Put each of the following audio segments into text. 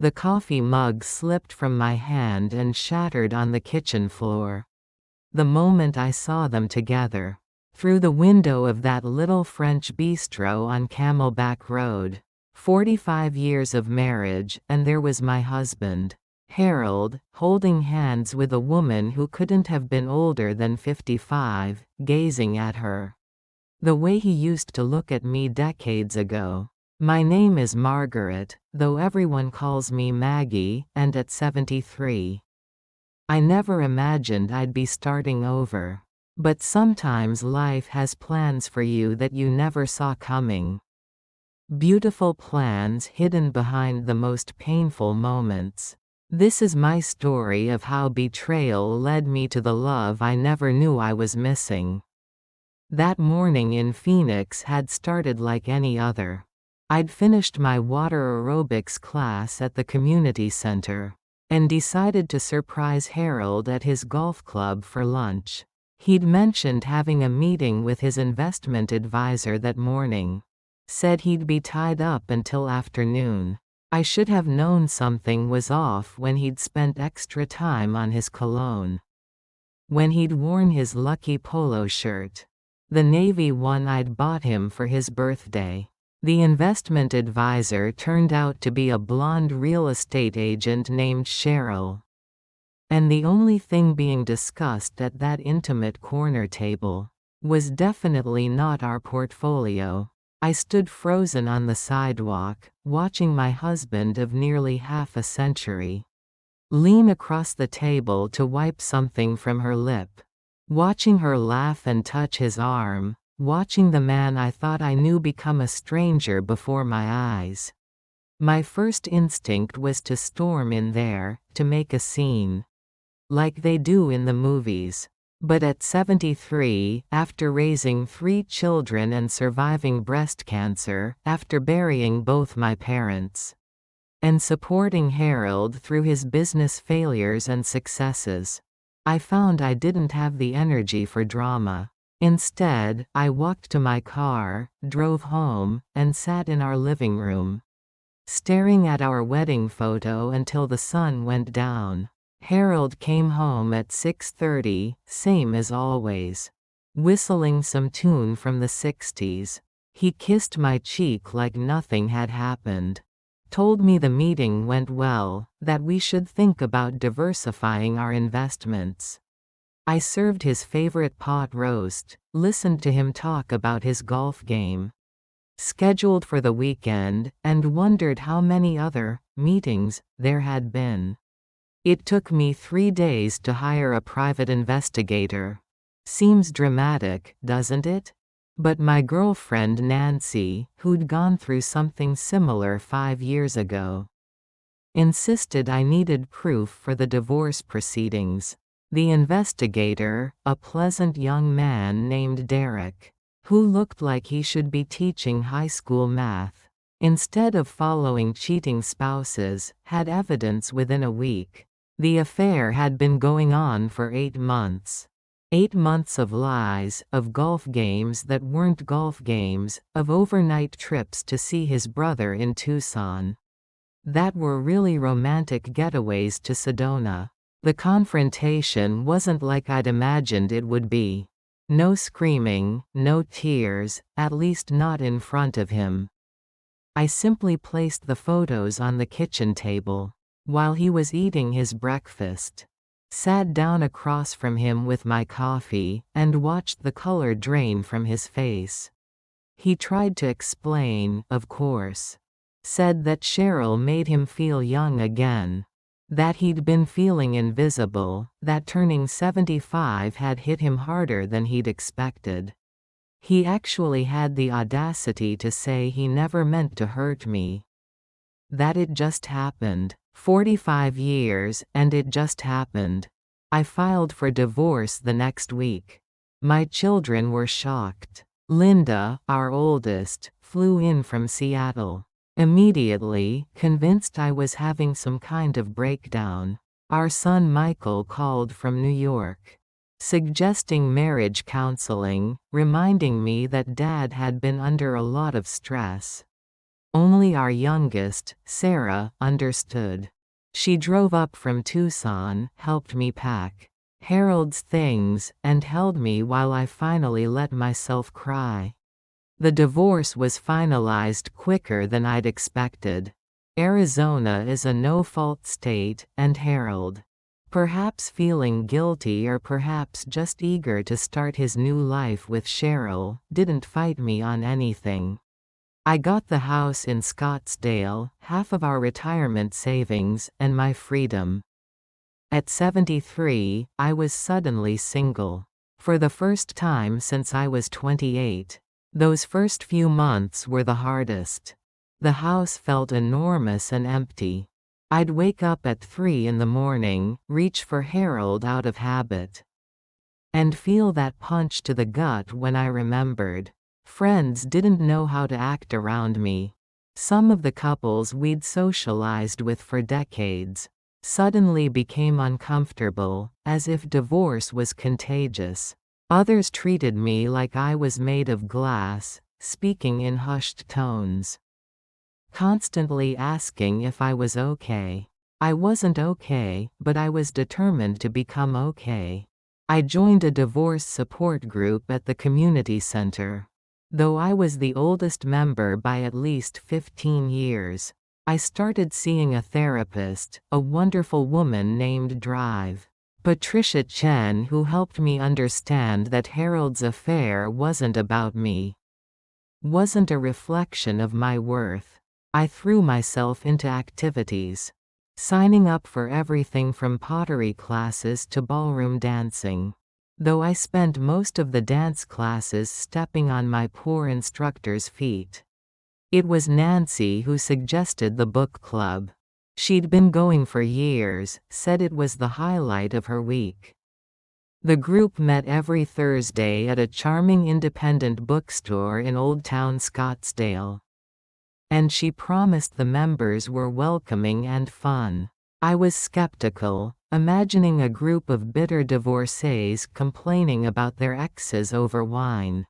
The coffee mug slipped from my hand and shattered on the kitchen floor. The moment I saw them together. Through the window of that little French bistro on Camelback Road. 45 years of marriage, and there was my husband, Harold, holding hands with a woman who couldn't have been older than 55, gazing at her. The way he used to look at me decades ago. My name is Margaret, though everyone calls me Maggie, and at 73. I never imagined I'd be starting over. But sometimes life has plans for you that you never saw coming. Beautiful plans hidden behind the most painful moments. This is my story of how betrayal led me to the love I never knew I was missing. That morning in Phoenix had started like any other. I'd finished my water aerobics class at the community center, and decided to surprise Harold at his golf club for lunch. He'd mentioned having a meeting with his investment advisor that morning. Said he'd be tied up until afternoon. I should have known something was off when he'd spent extra time on his cologne. When he'd worn his lucky polo shirt. The navy one I'd bought him for his birthday. The investment advisor turned out to be a blonde real estate agent named Cheryl. And the only thing being discussed at that intimate corner table was definitely not our portfolio. I stood frozen on the sidewalk, watching my husband of nearly half a century lean across the table to wipe something from her lip. Watching her laugh and touch his arm. Watching the man I thought I knew become a stranger before my eyes. My first instinct was to storm in there, to make a scene. Like they do in the movies. But at 73, after raising 3 children and surviving breast cancer, after burying both my parents, and supporting Harold through his business failures and successes, I found I didn't have the energy for drama. Instead, I walked to my car, drove home, and sat in our living room, staring at our wedding photo until the sun went down. Harold came home at 6:30, same as always. Whistling some tune from the 60s. He kissed my cheek like nothing had happened. Told me the meeting went well, that we should think about diversifying our investments. I served his favorite pot roast, listened to him talk about his golf game, scheduled for the weekend, and wondered how many other meetings there had been. It took me 3 days to hire a private investigator. Seems dramatic, doesn't it? But my girlfriend Nancy, who'd gone through something similar 5 years ago, insisted I needed proof for the divorce proceedings. The investigator, a pleasant young man named Derek, who looked like he should be teaching high school math, instead of following cheating spouses, had evidence within a week. The affair had been going on for 8 months. 8 months of lies, of golf games that weren't golf games, of overnight trips to see his brother in Tucson. That were really romantic getaways to Sedona. The confrontation wasn't like I'd imagined it would be. No screaming, no tears, at least not in front of him. I simply placed the photos on the kitchen table. While he was eating his breakfast, sat down across from him with my coffee, and watched the color drain from his face. He tried to explain, of course. Said that Cheryl made him feel young again. That he'd been feeling invisible, that turning 75 had hit him harder than he'd expected. He actually had the audacity to say he never meant to hurt me. That it just happened. 45 years, and it just happened. I filed for divorce the next week. My children were shocked. Linda, our oldest, flew in from Seattle. Immediately, convinced I was having some kind of breakdown. Our son Michael called from New York, suggesting marriage counseling, reminding me that Dad had been under a lot of stress. Only our youngest, Sarah, understood. She drove up from Tucson, helped me pack Harold's things, and held me while I finally let myself cry. The divorce was finalized quicker than I'd expected. Arizona is a no-fault state, and Harold, perhaps feeling guilty or perhaps just eager to start his new life with Cheryl, didn't fight me on anything. I got the house in Scottsdale, half of our retirement savings, and my freedom. At 73, I was suddenly single. For the first time since I was 28. Those first few months were the hardest. The house felt enormous and empty. I'd wake up at 3 in the morning, reach for Harold out of habit, and feel that punch to the gut when I remembered. Friends didn't know how to act around me. Some of the couples we'd socialized with for decades suddenly became uncomfortable, as if divorce was contagious. Others treated me like I was made of glass, speaking in hushed tones, constantly asking if I was okay. I wasn't okay, but I was determined to become okay. I joined a divorce support group at the community center. Though I was the oldest member by at least 15 years, I started seeing a therapist, a wonderful woman named Drive. Patricia Chen, who helped me understand that Harold's affair wasn't about me, wasn't a reflection of my worth. I threw myself into activities, signing up for everything from pottery classes to ballroom dancing. Though I spent most of the dance classes stepping on my poor instructor's feet. It was Nancy who suggested the book club. She'd been going for years, said it was the highlight of her week. The group met every Thursday at a charming independent bookstore in Old Town Scottsdale. And she promised the members were welcoming and fun. I was skeptical, imagining a group of bitter divorcees complaining about their exes over wine.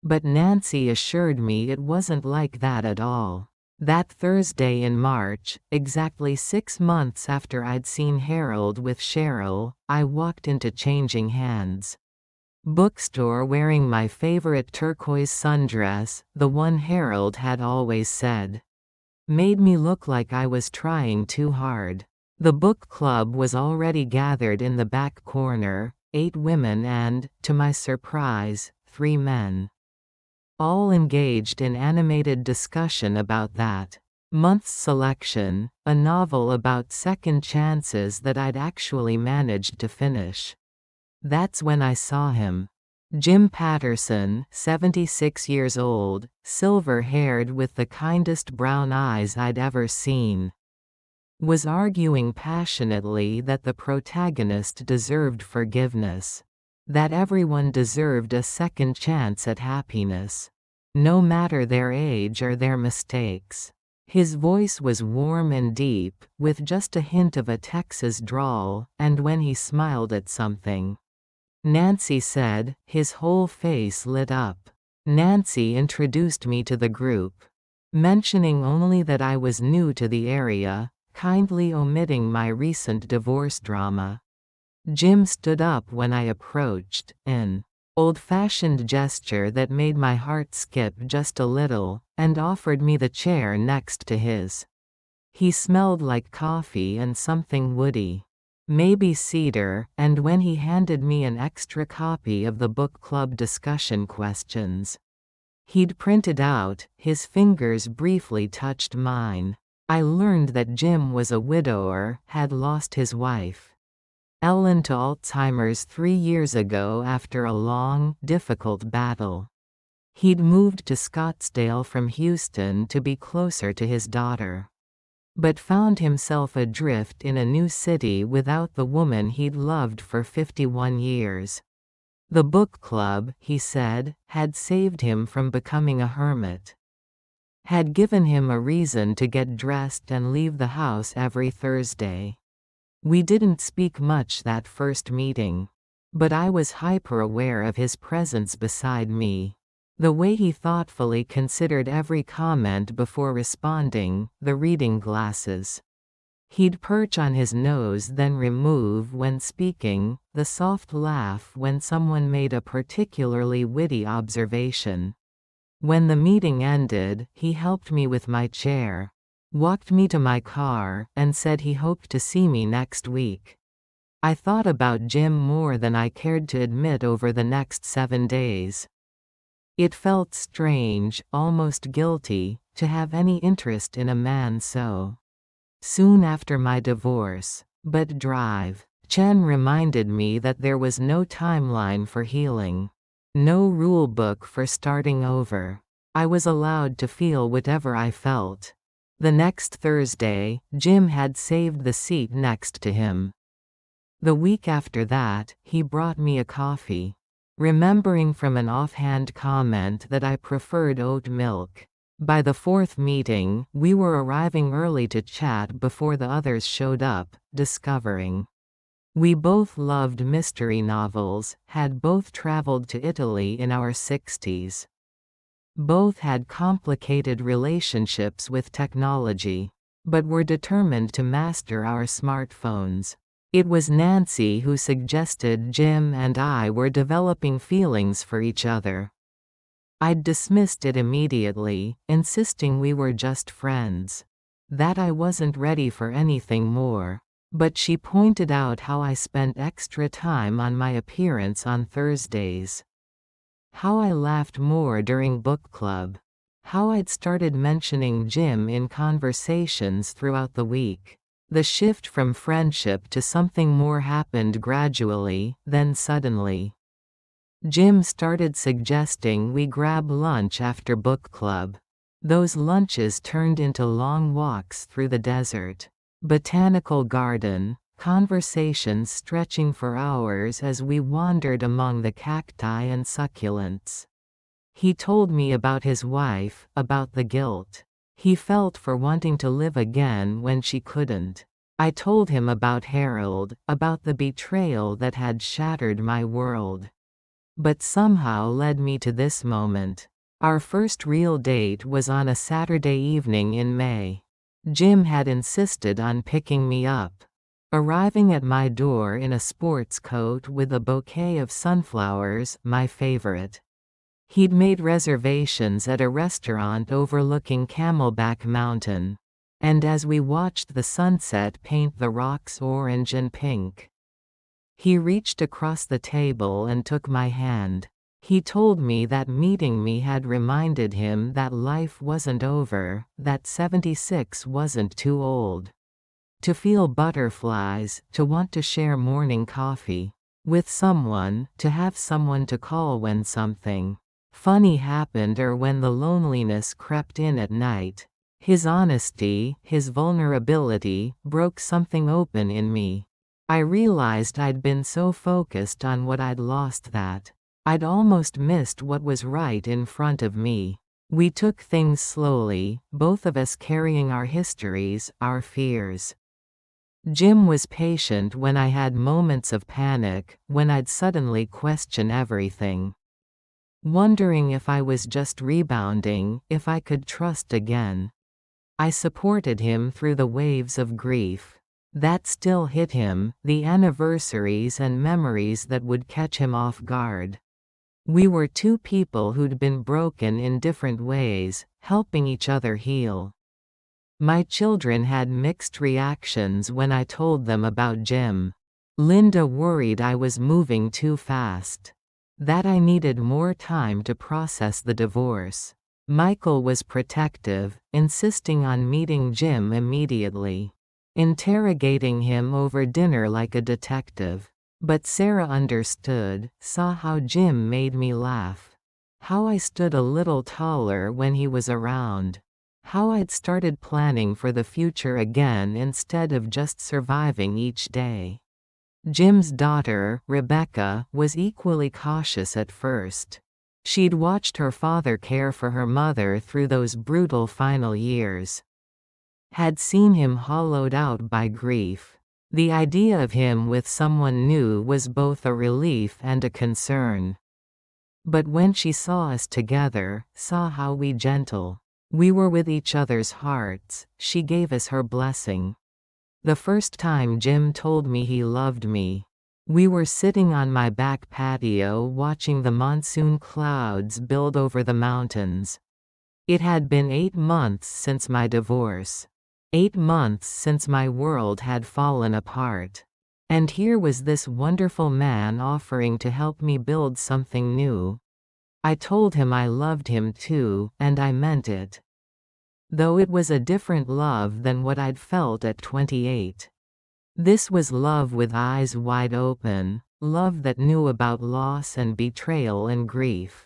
But Nancy assured me it wasn't like that at all. That Thursday in March, exactly 6 months after I'd seen Harold with Cheryl, I walked into Changing Hands bookstore wearing my favorite turquoise sundress, the one Harold had always said made me look like I was trying too hard. The book club was already gathered in the back corner, 8 women and, to my surprise, 3 men. All engaged in animated discussion about that month's selection, a novel about second chances that I'd actually managed to finish. That's when I saw him. Jim Patterson, 76 years old, silver-haired with the kindest brown eyes I'd ever seen, was arguing passionately that the protagonist deserved forgiveness. That everyone deserved a second chance at happiness, no matter their age or their mistakes. His voice was warm and deep, with just a hint of a Texas drawl, and when he smiled at something Nancy said, his whole face lit up. Nancy introduced me to the group, mentioning only that I was new to the area, kindly omitting my recent divorce drama. Jim stood up when I approached, an old-fashioned gesture that made my heart skip just a little, and offered me the chair next to his. He smelled like coffee and something woody, maybe cedar, and when he handed me an extra copy of the book club discussion questions he'd printed out, his fingers briefly touched mine. I learned that Jim was a widower, had lost his wife, Ellen, to Alzheimer's 3 years ago after a long, difficult battle. He'd moved to Scottsdale from Houston to be closer to his daughter, but found himself adrift in a new city without the woman he'd loved for 51 years. The book club, he said, had saved him from becoming a hermit, had given him a reason to get dressed and leave the house every Thursday. We didn't speak much that first meeting, but I was hyper-aware of his presence beside me. The way he thoughtfully considered every comment before responding, the reading glasses he'd perch on his nose then remove when speaking, the soft laugh when someone made a particularly witty observation. When the meeting ended, he helped me with my chair, walked me to my car, and said he hoped to see me next week. I thought about Jim more than I cared to admit over the next 7 days. It felt strange, almost guilty, to have any interest in a man so soon after my divorce. But Drive Chen reminded me that there was no timeline for healing, no rule book for starting over. I was allowed to feel whatever I felt. The next Thursday, Jim had saved the seat next to him. The week after that, he brought me a coffee, remembering from an offhand comment that I preferred oat milk. By the 4th meeting, we were arriving early to chat before the others showed up, discovering we both loved mystery novels, had both traveled to Italy in our 60s. Both had complicated relationships with technology, but were determined to master our smartphones. It was Nancy who suggested Jim and I were developing feelings for each other. I'd dismissed it immediately, insisting we were just friends, that I wasn't ready for anything more. But she pointed out how I spent extra time on my appearance on Thursdays, how I laughed more during book club, how I'd started mentioning Jim in conversations throughout the week. The shift from friendship to something more happened gradually, then suddenly Jim started suggesting we grab lunch after book club. Those lunches turned into long walks through the desert, botanical garden, conversations stretching for hours as we wandered among the cacti and succulents. He told me about his wife, about the guilt he felt for wanting to live again when she couldn't. I told him about Harold, about the betrayal that had shattered my world, but somehow led me to this moment. Our first real date was on a Saturday evening in May. Jim had insisted on picking me up, arriving at my door in a sports coat with a bouquet of sunflowers, my favorite. He'd made reservations at a restaurant overlooking Camelback Mountain, and as we watched the sunset paint the rocks orange and pink, he reached across the table and took my hand. He told me that meeting me had reminded him that life wasn't over, that 76 wasn't too old to feel butterflies, to want to share morning coffee with someone, to have someone to call when something funny happened or when the loneliness crept in at night. His honesty, his vulnerability, broke something open in me. I realized I'd been so focused on what I'd lost that I'd almost missed what was right in front of me. We took things slowly, both of us carrying our histories, our fears. Jim was patient when I had moments of panic, when I'd suddenly question everything, wondering if I was just rebounding, if I could trust again. I supported him through the waves of grief that still hit him, the anniversaries and memories that would catch him off guard. We were two people who'd been broken in different ways, helping each other heal. My children had mixed reactions when I told them about Jim. Linda worried I was moving too fast, that I needed more time to process the divorce. Michael was protective, insisting on meeting Jim immediately, interrogating him over dinner like a detective. But Sarah understood, saw how Jim made me laugh, how I stood a little taller when he was around, how I'd started planning for the future again instead of just surviving each day. Jim's daughter, Rebecca, was equally cautious at first. She'd watched her father care for her mother through those brutal final years, had seen him hollowed out by grief. The idea of him with someone new was both a relief and a concern. But when she saw us together, saw how gentle we were with each other's hearts, she gave us her blessing. The first time Jim told me he loved me, we were sitting on my back patio watching the monsoon clouds build over the mountains. It had been 8 months since my divorce. 8 months since my world had fallen apart. And here was this wonderful man offering to help me build something new. I told him I loved him too, and I meant it. Though it was a different love than what I'd felt at 28. This was love with eyes wide open, love that knew about loss and betrayal and grief.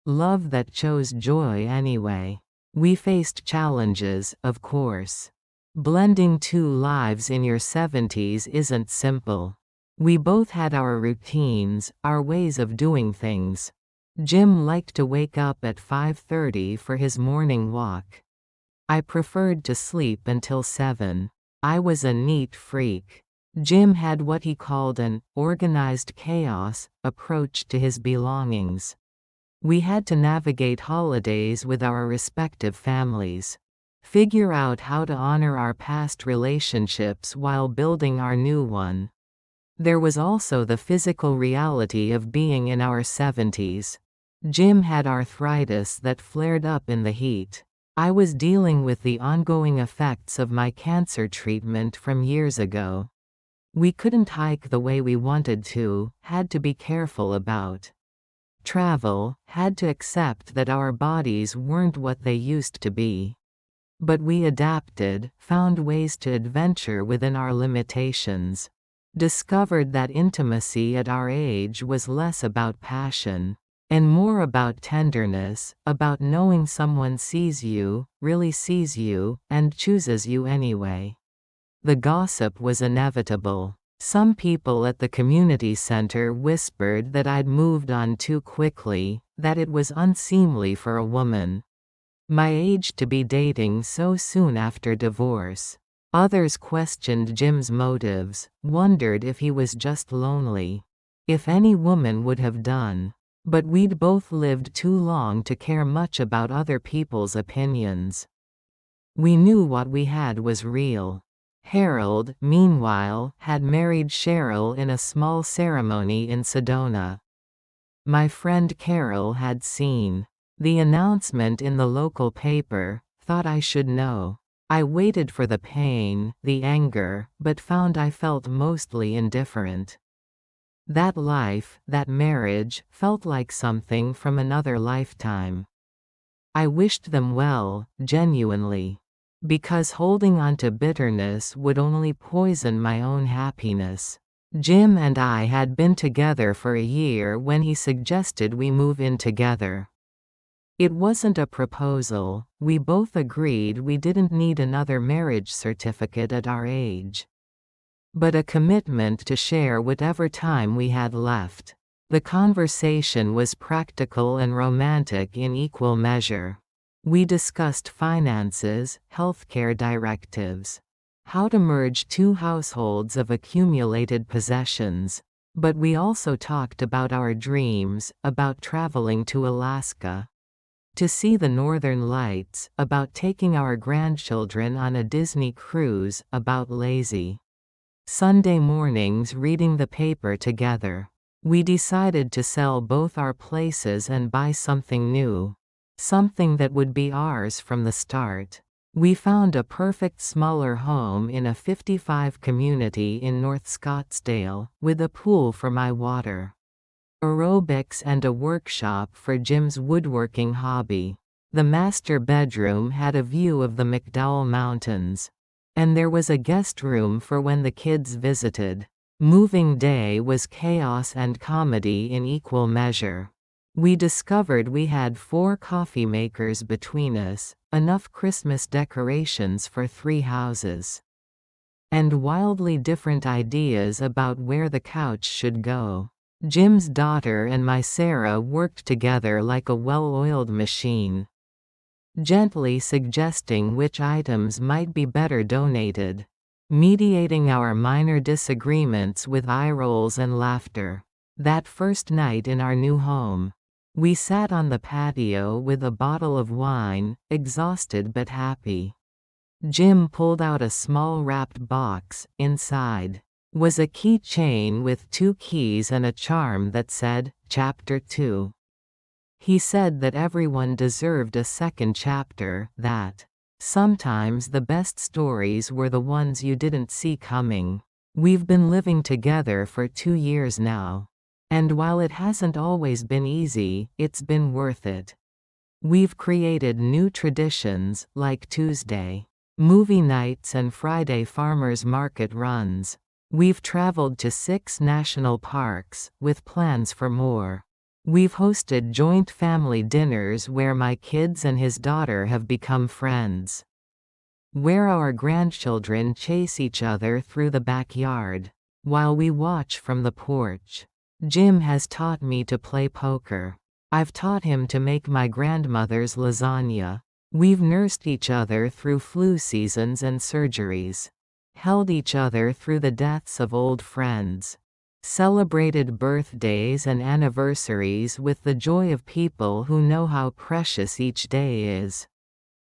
Love that chose joy anyway. We faced challenges, of course. Blending 2 lives in your 70s isn't simple. We both had our routines, our ways of doing things. Jim liked to wake up at 5:30 for his morning walk. I preferred to sleep until 7. I was a neat freak. Jim had what he called an organized chaos approach to his belongings. We had to navigate holidays with our respective families. Figure out how to honor our past relationships while building our new one. There was also the physical reality of being in our 70s. Jim had arthritis that flared up in the heat. I was dealing with the ongoing effects of my cancer treatment from years ago. We couldn't hike the way we wanted to, had to be careful about travel, had to accept that our bodies weren't what they used to be. But we adapted, found ways to adventure within our limitations. Discovered that intimacy at our age was less about passion and more about tenderness, about knowing someone sees you, really sees you, and chooses you anyway. The gossip was inevitable. Some people at the community center whispered that I'd moved on too quickly, that it was unseemly for a woman my age to be dating so soon after divorce. Others questioned Jim's motives, wondered if he was just lonely. If any woman would have done. But we'd both lived too long to care much about other people's opinions. We knew what we had was real. Harold, meanwhile, had married Cheryl in a small ceremony in Sedona. My friend Carol had seen the announcement in the local paper, thought I should know. I waited for the pain, the anger, but found I felt mostly indifferent. That life, that marriage, felt like something from another lifetime. I wished them well, genuinely. Because holding on to bitterness would only poison my own happiness. Jim and I had been together for a year when he suggested we move in together. It wasn't a proposal, we both agreed we didn't need another marriage certificate at our age. But a commitment to share whatever time we had left. The conversation was practical and romantic in equal measure. We discussed finances, healthcare directives, how to merge 2 households of accumulated possessions. But we also talked about our dreams, about traveling to Alaska to see the northern lights, about taking our grandchildren on a Disney cruise, about lazy Sunday mornings reading the paper together. We decided to sell both our places and buy something new. Something that would be ours from the start. We found a perfect smaller home in a 55 community in North Scottsdale, with a pool for my water aerobics and a workshop for Jim's woodworking hobby. The master bedroom had a view of the McDowell Mountains. And there was a guest room for when the kids visited. Moving day was chaos and comedy in equal measure. We discovered we had 4 coffee makers between us, enough Christmas decorations for 3 houses. And wildly different ideas about where the couch should go. Jim's daughter and my Sarah worked together like a well-oiled machine, gently suggesting which items might be better donated, mediating our minor disagreements with eye rolls and laughter. That first night in our new home, We sat on the patio with a bottle of wine, exhausted but happy. Jim pulled out a small wrapped box. Inside was a keychain with 2 keys and a charm that said, Chapter 2. He said that everyone deserved a second chapter, that sometimes the best stories were the ones you didn't see coming. We've been living together for 2 years now. And while it hasn't always been easy, it's been worth it. We've created new traditions, like Tuesday movie nights and Friday farmers market runs. We've traveled to 6 national parks, with plans for more. We've hosted joint family dinners where my kids and his daughter have become friends. Where our grandchildren chase each other through the backyard, while we watch from the porch. Jim has taught me to play poker. I've taught him to make my grandmother's lasagna. We've nursed each other through flu seasons and surgeries. Held each other through the deaths of old friends. Celebrated birthdays and anniversaries with the joy of people who know how precious each day is.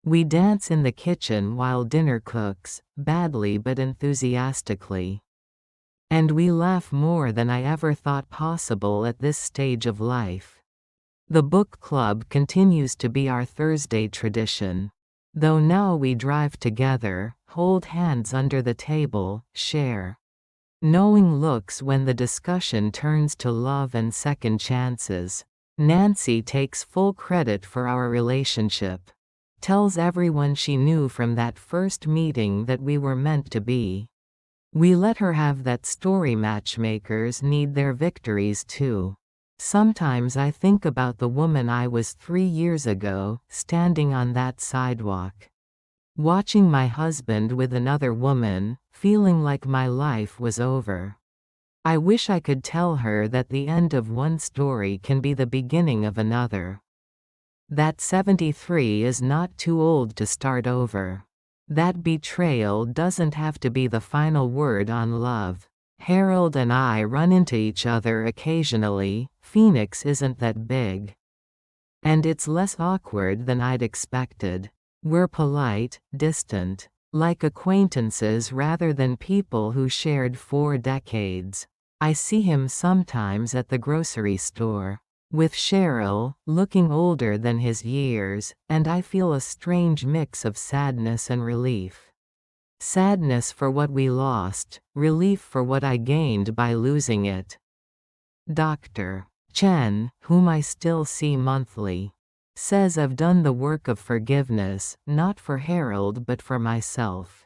We dance in the kitchen while dinner cooks, badly but enthusiastically. And we laugh more than I ever thought possible at this stage of life. The book club continues to be our Thursday tradition. Though now we drive together, hold hands under the table, share knowing looks when the discussion turns to love and second chances. Nancy takes full credit for our relationship. Tells everyone she knew from that first meeting that we were meant to be. We let her have that story matchmakers need their victories too. Sometimes I think about the woman I was 3 years ago, standing on that sidewalk. Watching my husband with another woman, feeling like my life was over. I wish I could tell her that the end of one story can be the beginning of another. That 73 is not too old to start over. That betrayal doesn't have to be the final word on love. Harold and I run into each other occasionally. Phoenix isn't that big. And it's less awkward than I'd expected. We're polite, distant, like acquaintances rather than people who shared 4 decades. I see him sometimes at the grocery store. With Cheryl, looking older than his years, and I feel a strange mix of sadness and relief. Sadness for what we lost, relief for what I gained by losing it. Dr. Chen, whom I still see monthly, says I've done the work of forgiveness, not for Harold but for myself.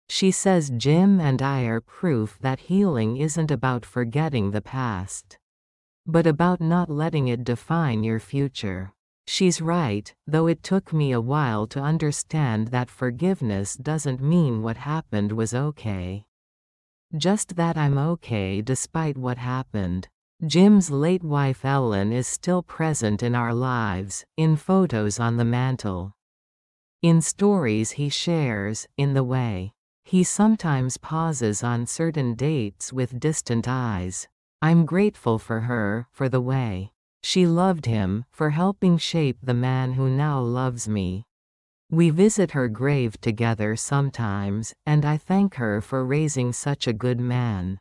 She says Jim and I are proof that healing isn't about forgetting the past, but about not letting it define your future. She's right, though it took me a while to understand that forgiveness doesn't mean what happened was okay. Just that I'm okay despite what happened. Jim's late wife Ellen is still present in our lives, in photos on the mantle, in stories he shares, in the way he sometimes pauses on certain dates with distant eyes. I'm grateful for her, for the way she loved him, for helping shape the man who now loves me. We visit her grave together sometimes, and I thank her for raising such a good man.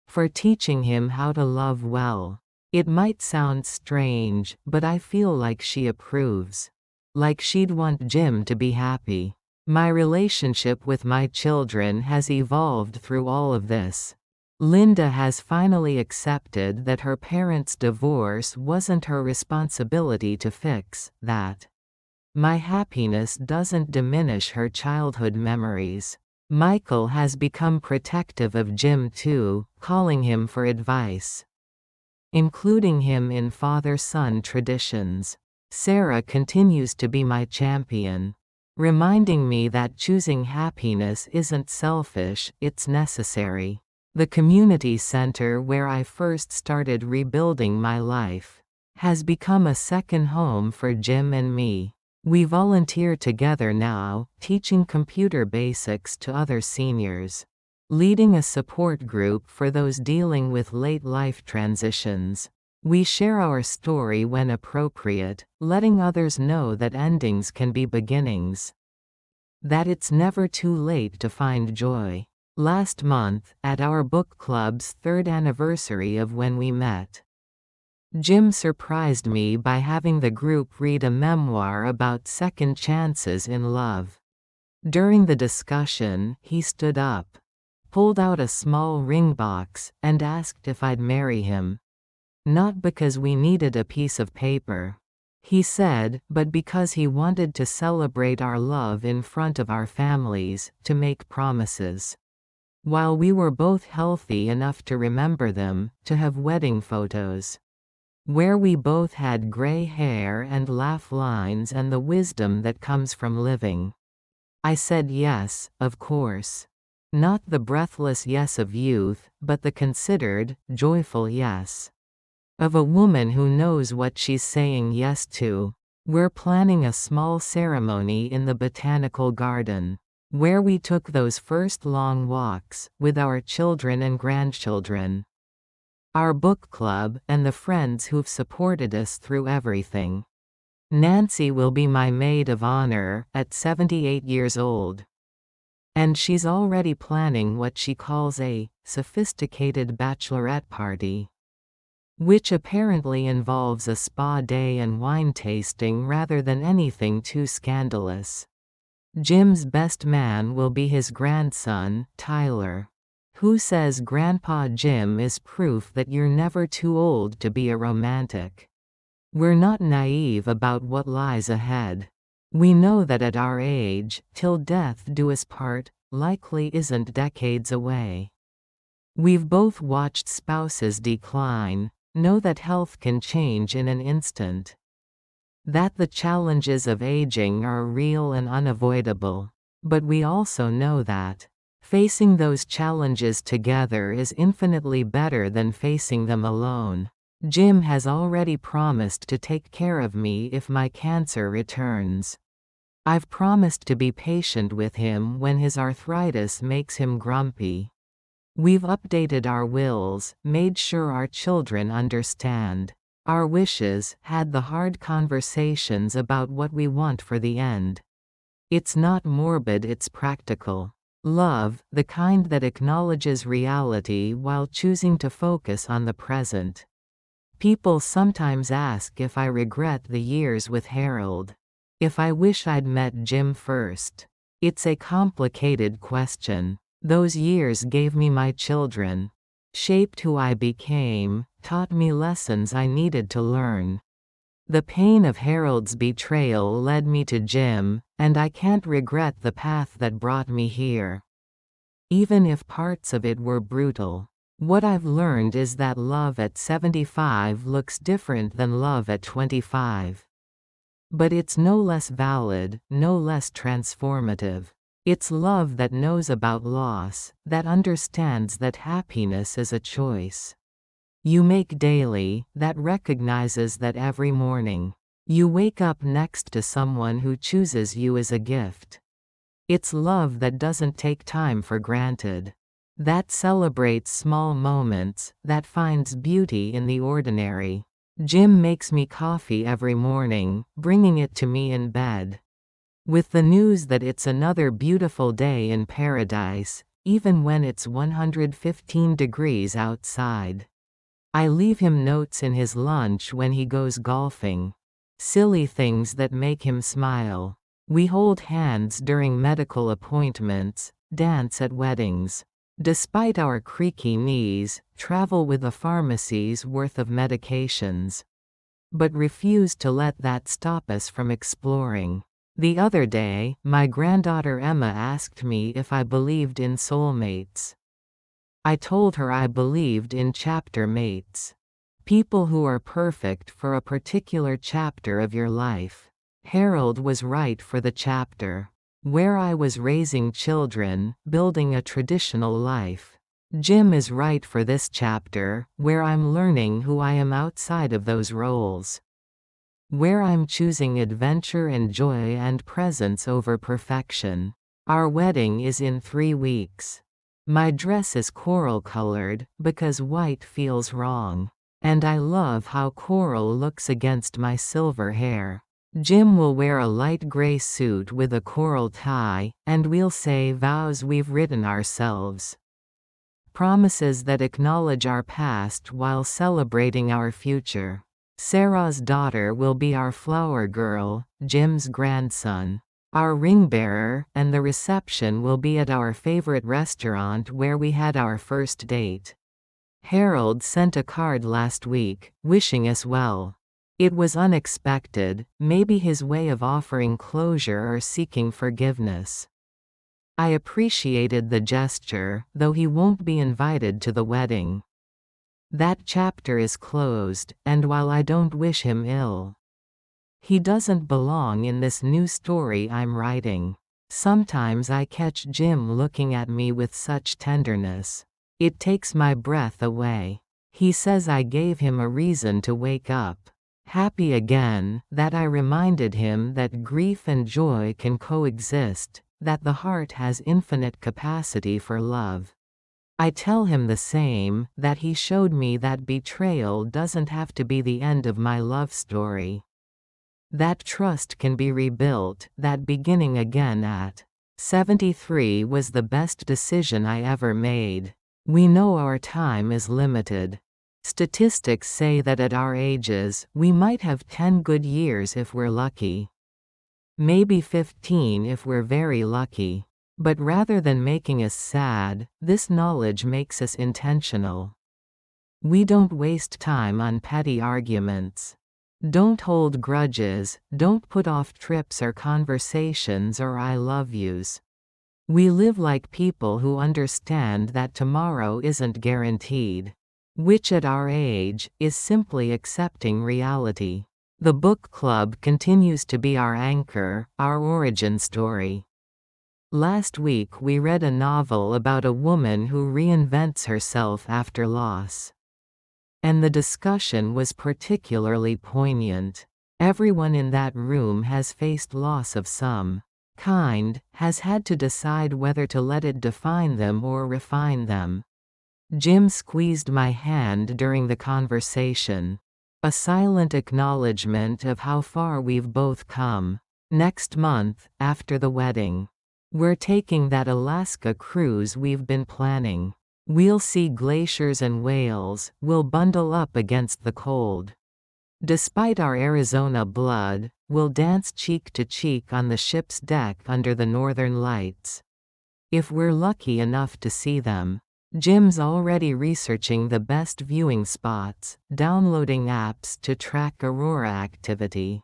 For teaching him how to love well. It might sound strange, but I feel like she approves. Like she'd want Jim to be happy. My relationship with my children has evolved through all of this. Linda has finally accepted that her parents' divorce wasn't her responsibility to fix, that my happiness doesn't diminish her childhood memories. Michael has become protective of Jim too, calling him for advice, including him in father-son traditions. Sarah continues to be my champion, reminding me that choosing happiness isn't selfish, it's necessary. The community center where I first started rebuilding my life has become a second home for Jim and me. We volunteer together now, teaching computer basics to other seniors, leading a support group for those dealing with late life transitions, We share our story when appropriate, letting others know that endings can be beginnings. That it's never too late to find joy. Last month, at our book club's 3rd anniversary of when we met, Jim surprised me by having the group read a memoir about second chances in love. During the discussion, he stood up, pulled out a small ring box, and asked if I'd marry him. Not because we needed a piece of paper, he said, but because he wanted to celebrate our love in front of our families, to make promises. While we were both healthy enough to remember them, to have wedding photos where we both had gray hair and laugh lines and the wisdom that comes from living. I said yes, of course. Not the breathless yes of youth, but the considered, joyful yes of a woman who knows what she's saying yes to. We're planning a small ceremony in the botanical garden, where we took those first long walks, with our children and grandchildren, our book club, and the friends who've supported us through everything. Nancy will be my maid of honor, at 78 years old. And she's already planning what she calls a sophisticated bachelorette party, which apparently involves a spa day and wine tasting rather than anything too scandalous. Jim's best man will be his grandson, Tyler, who says Grandpa Jim is proof that you're never too old to be a romantic. We're not naive about what lies ahead. We know that at our age, till death do us part, likely isn't decades away. We've both watched spouses decline, know that health can change in an instant, that the challenges of aging are real and unavoidable. But we also know that facing those challenges together is infinitely better than facing them alone. Jim has already promised to take care of me if my cancer returns. I've promised to be patient with him when his arthritis makes him grumpy. We've updated our wills, made sure our children understand our wishes, had the hard conversations about what we want for the end. It's not morbid, it's practical. Love, the kind that acknowledges reality while choosing to focus on the present. People sometimes ask if I regret the years with Harold. If I wish I'd met Jim first. It's a complicated question. Those years gave me my children, shaped who I became, taught me lessons I needed to learn. The pain of Harold's betrayal led me to Jim, and I can't regret the path that brought me here, even if parts of it were brutal. What I've learned is that love at 75 looks different than love at 25. But it's no less valid, no less transformative. It's love that knows about loss, that understands that happiness is a choice you make daily, that recognizes that every morning you wake up next to someone who chooses you as a gift. It's love that doesn't take time for granted, that celebrates small moments, that finds beauty in the ordinary. Jim makes me coffee every morning, bringing it to me in bed, with the news that it's another beautiful day in paradise, even when it's 115 degrees outside. I leave him notes in his lunch when he goes golfing. Silly things that make him smile. We hold hands during medical appointments, dance at weddings. Despite our creaky knees, travel with a pharmacy's worth of medications. But refuse to let that stop us from exploring. The other day, my granddaughter Emma asked me if I believed in soulmates. I told her I believed in chapter mates. People who are perfect for a particular chapter of your life. Harold was right for the chapter where I was raising children, building a traditional life. Jim is right for this chapter, where I'm learning who I am outside of those roles, where I'm choosing adventure and joy and presence over perfection. Our wedding is in 3 weeks. My dress is coral-colored, because white feels wrong. And I love how coral looks against my silver hair. Jim will wear a light gray suit with a coral tie, and we'll say vows we've written ourselves. Promises that acknowledge our past while celebrating our future. Sarah's daughter will be our flower girl, Jim's grandson, our ring bearer, and the reception will be at our favorite restaurant where we had our first date. Harold sent a card last week, wishing us well. It was unexpected, maybe his way of offering closure or seeking forgiveness. I appreciated the gesture, though he won't be invited to the wedding. That chapter is closed, and while I don't wish him ill, he doesn't belong in this new story I'm writing. Sometimes I catch Jim looking at me with such tenderness. It takes my breath away. He says I gave him a reason to wake up. Happy again, that I reminded him that grief and joy can coexist, that the heart has infinite capacity for love. I tell him the same, that he showed me that betrayal doesn't have to be the end of my love story. That trust can be rebuilt, that beginning again at 73 was the best decision I ever made. We know our time is limited. Statistics say that at our ages, we might have 10 good years if we're lucky. Maybe 15 if we're very lucky. But rather than making us sad, this knowledge makes us intentional. We don't waste time on petty arguments. Don't hold grudges, don't put off trips or conversations or I love yous. We live like people who understand that tomorrow isn't guaranteed. Which at our age, is simply accepting reality. The book club continues to be our anchor, our origin story. Last week we read a novel about a woman who reinvents herself after loss. And the discussion was particularly poignant. Everyone in that room has faced loss of some kind, has had to decide whether to let it define them or refine them. Jim squeezed my hand during the conversation. A silent acknowledgement of how far we've both come. Next month, after the wedding, we're taking that Alaska cruise we've been planning. We'll see glaciers and whales, we'll bundle up against the cold. Despite our Arizona blood, we'll dance cheek to cheek on the ship's deck under the northern lights. If we're lucky enough to see them. Jim's already researching the best viewing spots, downloading apps to track aurora activity.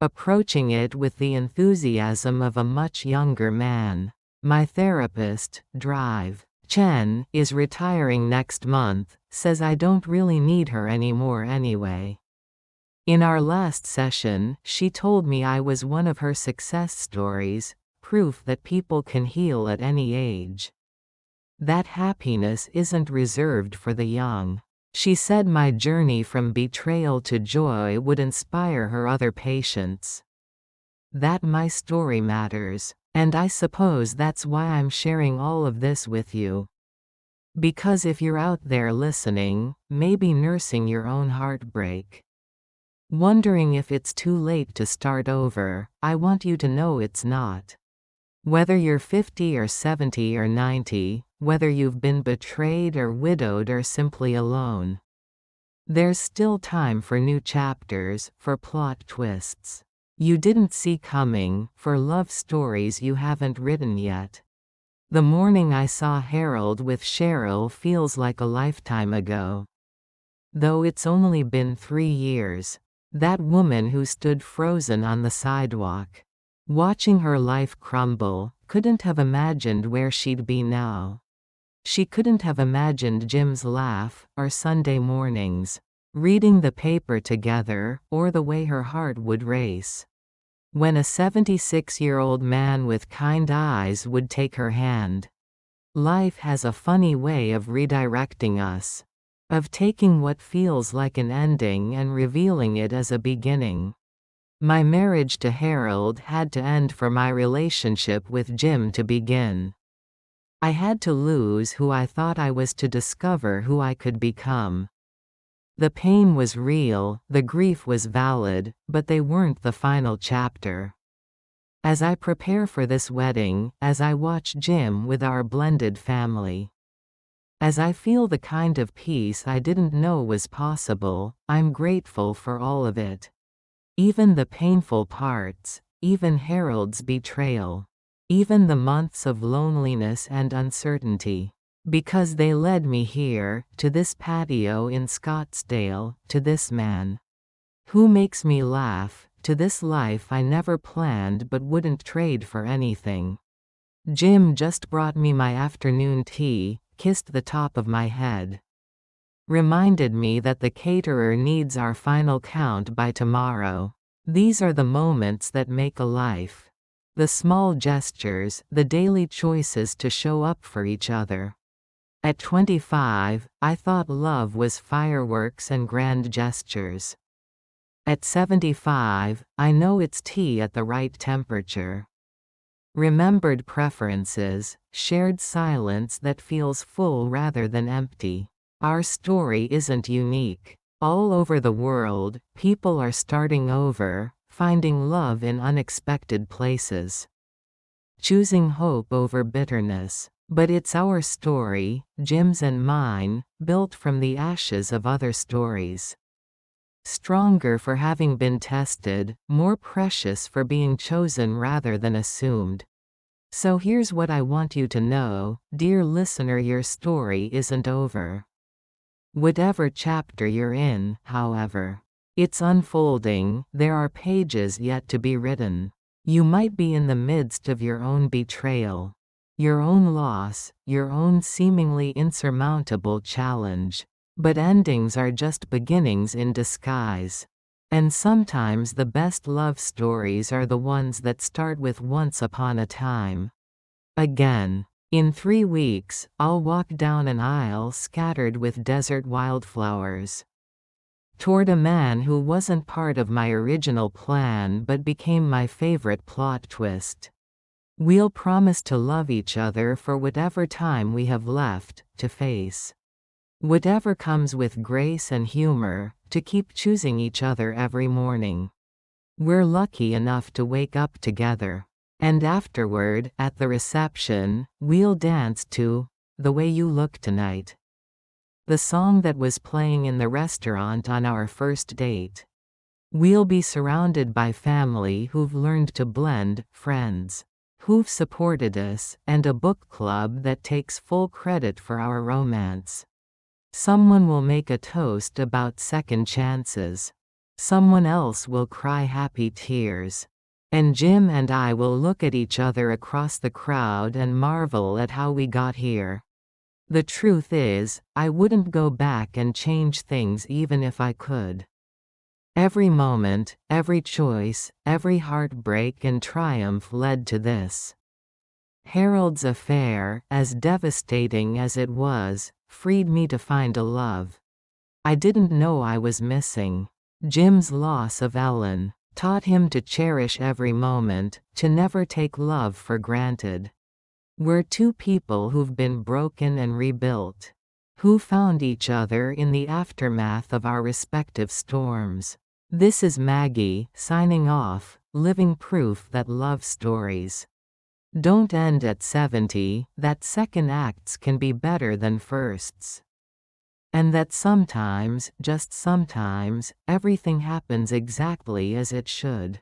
Approaching it with the enthusiasm of a much younger man. My therapist, Drive Chen, is retiring next month, says I don't really need her anymore anyway. In our last session, she told me I was one of her success stories, proof that people can heal at any age. That happiness isn't reserved for the young. She said my journey from betrayal to joy would inspire her other patients. That my story matters, and I suppose that's why I'm sharing all of this with you. Because if you're out there listening, maybe nursing your own heartbreak, wondering if it's too late to start over, I want you to know it's not. Whether you're 50 or 70 or 90, whether you've been betrayed or widowed or simply alone, there's still time for new chapters, for plot twists you didn't see coming, for love stories you haven't written yet. The morning I saw Harold with Cheryl feels like a lifetime ago. Though it's only been 3 years. That woman who stood frozen on the sidewalk, watching her life crumble, couldn't have imagined where she'd be now. She couldn't have imagined Jim's laugh, or Sunday mornings, reading the paper together, or the way her heart would race when a 76-year-old man with kind eyes would take her hand. Life has a funny way of redirecting us, of taking what feels like an ending and revealing it as a beginning. My marriage to Harold had to end for my relationship with Jim to begin. I had to lose who I thought I was to discover who I could become. The pain was real, the grief was valid, but they weren't the final chapter. As I prepare for this wedding, as I watch Jim with our blended family, as I feel the kind of peace I didn't know was possible, I'm grateful for all of it. Even the painful parts, even Harold's betrayal, even the months of loneliness and uncertainty. Because they led me here, to this patio in Scottsdale, to this man who makes me laugh, to this life I never planned but wouldn't trade for anything. Jim just brought me my afternoon tea, kissed the top of my head, reminded me that the caterer needs our final count by tomorrow. These are the moments that make a life. The small gestures, the daily choices to show up for each other. At 25, I thought love was fireworks and grand gestures. At 75, I know it's tea at the right temperature. Remembered preferences, shared silence that feels full rather than empty. Our story isn't unique. All over the world, people are starting over, finding love in unexpected places, choosing hope over bitterness. But it's our story, Jim's and mine, built from the ashes of other stories. Stronger for having been tested, more precious for being chosen rather than assumed. So here's what I want you to know, dear listener, your story isn't over. Whatever chapter you're in, however, it's unfolding, there are pages yet to be written. You might be in the midst of your own betrayal, your own loss, your own seemingly insurmountable challenge. But endings are just beginnings in disguise. And sometimes the best love stories are the ones that start with once upon a time. Again. In 3 weeks, I'll walk down an aisle scattered with desert wildflowers, toward a man who wasn't part of my original plan but became my favorite plot twist. We'll promise to love each other for whatever time we have left to face. Whatever comes with grace and humor, to keep choosing each other every morning. We're lucky enough to wake up together. And afterward, at the reception, we'll dance to The Way You Look Tonight, the song that was playing in the restaurant on our first date. We'll be surrounded by family who've learned to blend, friends who've supported us, and a book club that takes full credit for our romance. Someone will make a toast about second chances. Someone else will cry happy tears. And Jim and I will look at each other across the crowd and marvel at how we got here. The truth is, I wouldn't go back and change things even if I could. Every moment, every choice, every heartbreak and triumph led to this. Harold's affair, as devastating as it was, freed me to find a love I didn't know I was missing. Jim's loss of Ellen taught him to cherish every moment, to never take love for granted. We're two people who've been broken and rebuilt, who found each other in the aftermath of our respective storms. This is Maggie, signing off, living proof that love stories don't end at 70, that second acts can be better than firsts. And that sometimes, just sometimes, everything happens exactly as it should.